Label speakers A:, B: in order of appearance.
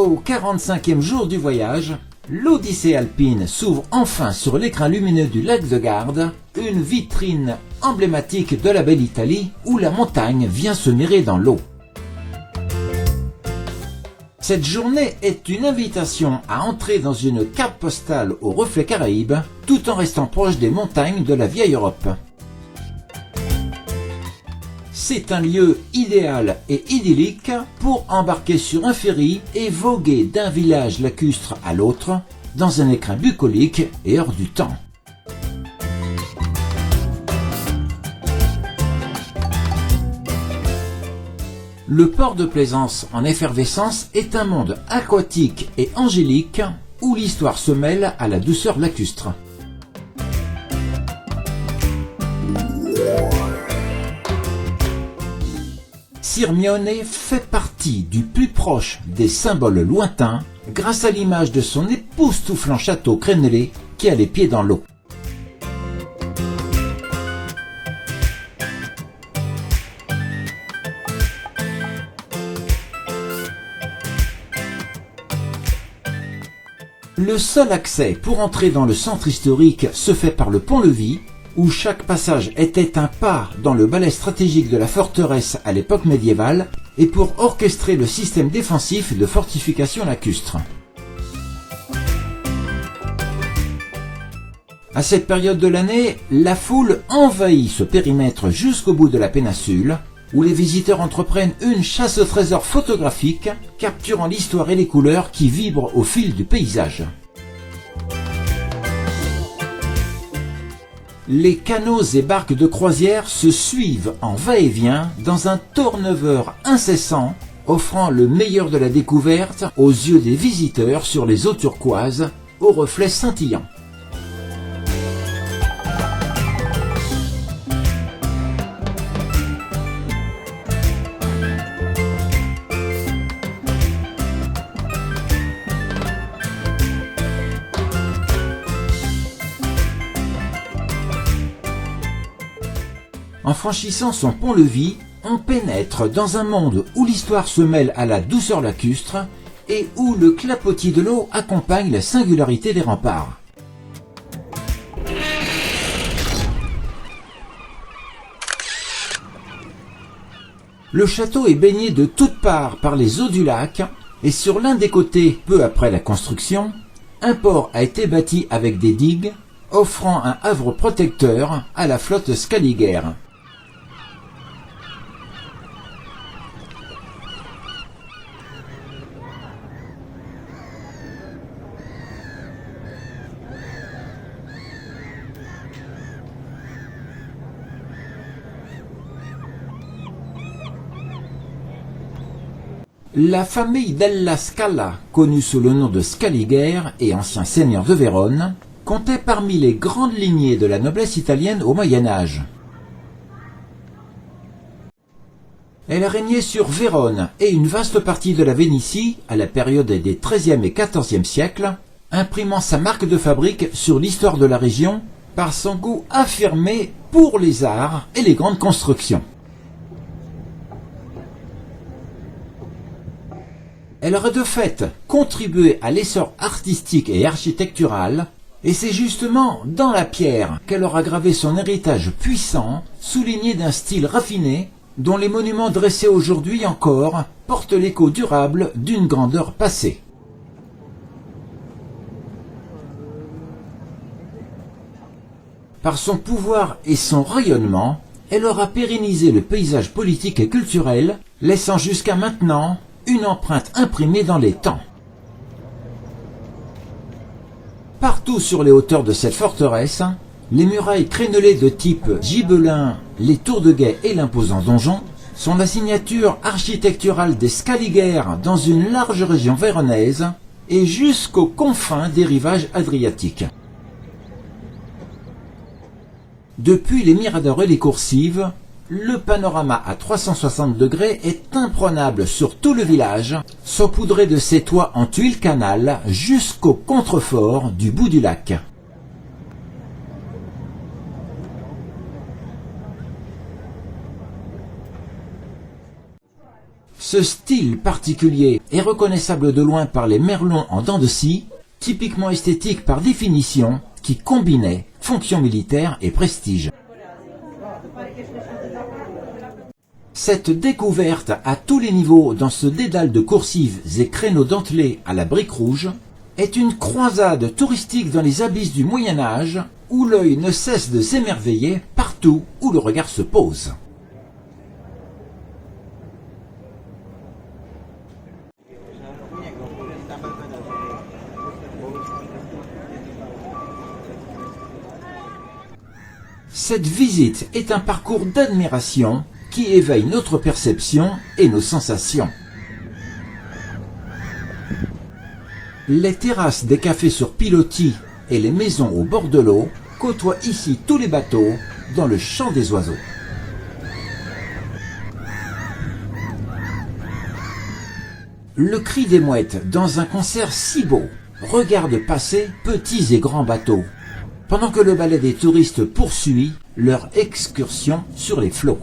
A: Au 45e jour du voyage, l'Odyssée alpine s'ouvre enfin sur l'écrin lumineux du lac de Garde, une vitrine emblématique de la belle Italie où la montagne vient se mirer dans l'eau. Cette journée est une invitation à entrer dans une carte postale aux reflets caraïbes, tout en restant proche des montagnes de la vieille Europe. C'est un lieu idéal et idyllique pour embarquer sur un ferry et voguer d'un village lacustre à l'autre dans un écrin bucolique et hors du temps. Le port de plaisance en effervescence est un monde aquatique et angélique où l'histoire se mêle à la douceur lacustre. Sirmione fait partie du plus proche des symboles lointains grâce à l'image de son époustouflant château crénelé qui a les pieds dans l'eau. Le seul accès pour entrer dans le centre historique se fait par le pont-levis, où chaque passage était un pas dans le balai stratégique de la forteresse à l'époque médiévale et pour orchestrer le système défensif de fortification lacustre. À cette période de l'année, la foule envahit ce périmètre jusqu'au bout de la péninsule, où les visiteurs entreprennent une chasse au trésor photographique, capturant l'histoire et les couleurs qui vibrent au fil du paysage. Les canots et barques de croisière se suivent en va-et-vient dans un turnover incessant, offrant le meilleur de la découverte aux yeux des visiteurs sur les eaux turquoises, aux reflets scintillants. En franchissant son pont-levis, on pénètre dans un monde où l'histoire se mêle à la douceur lacustre et où le clapotis de l'eau accompagne la singularité des remparts. Le château est baigné de toutes parts par les eaux du lac et sur l'un des côtés, peu après la construction, un port a été bâti avec des digues, offrant un havre protecteur à la flotte Scaliger. La famille Della Scala, connue sous le nom de Scaliger et ancien seigneur de Vérone, comptait parmi les grandes lignées de la noblesse italienne au Moyen-Âge. Elle a régné sur Vérone et une vaste partie de la Vénétie à la période des XIIIe et XIVe siècles, imprimant sa marque de fabrique sur l'histoire de la région par son goût affirmé pour les arts et les grandes constructions. Elle aurait de fait contribué à l'essor artistique et architectural, et c'est justement dans la pierre qu'elle aura gravé son héritage puissant, souligné d'un style raffiné, dont les monuments dressés aujourd'hui encore portent l'écho durable d'une grandeur passée. Par son pouvoir et son rayonnement, elle aura pérennisé le paysage politique et culturel, laissant jusqu'à maintenant une empreinte imprimée dans les temps. Partout sur les hauteurs de cette forteresse, les murailles crénelées de type gibelin, les tours de guet et l'imposant donjon sont la signature architecturale des Scaliger dans une large région véronaise et jusqu'aux confins des rivages adriatiques. Depuis les miradors et les coursives, le panorama à 360 degrés est imprenable sur tout le village, saupoudré de ses toits en tuiles canal jusqu'au contrefort du bout du lac. Ce style particulier est reconnaissable de loin par les merlons en dents de scie, typiquement esthétiques par définition, qui combinaient fonction militaire et prestige. Cette découverte à tous les niveaux dans ce dédale de coursives et créneaux dentelés à la brique rouge est une croisade touristique dans les abysses du Moyen-Âge où l'œil ne cesse de s'émerveiller partout où le regard se pose. Cette visite est un parcours d'admiration qui éveille notre perception et nos sensations. Les terrasses des cafés sur pilotis et les maisons au bord de l'eau côtoient ici tous les bateaux dans le chant des oiseaux. Le cri des mouettes dans un concert si beau regarde passer petits et grands bateaux, pendant que le ballet des touristes poursuit leur excursion sur les flots.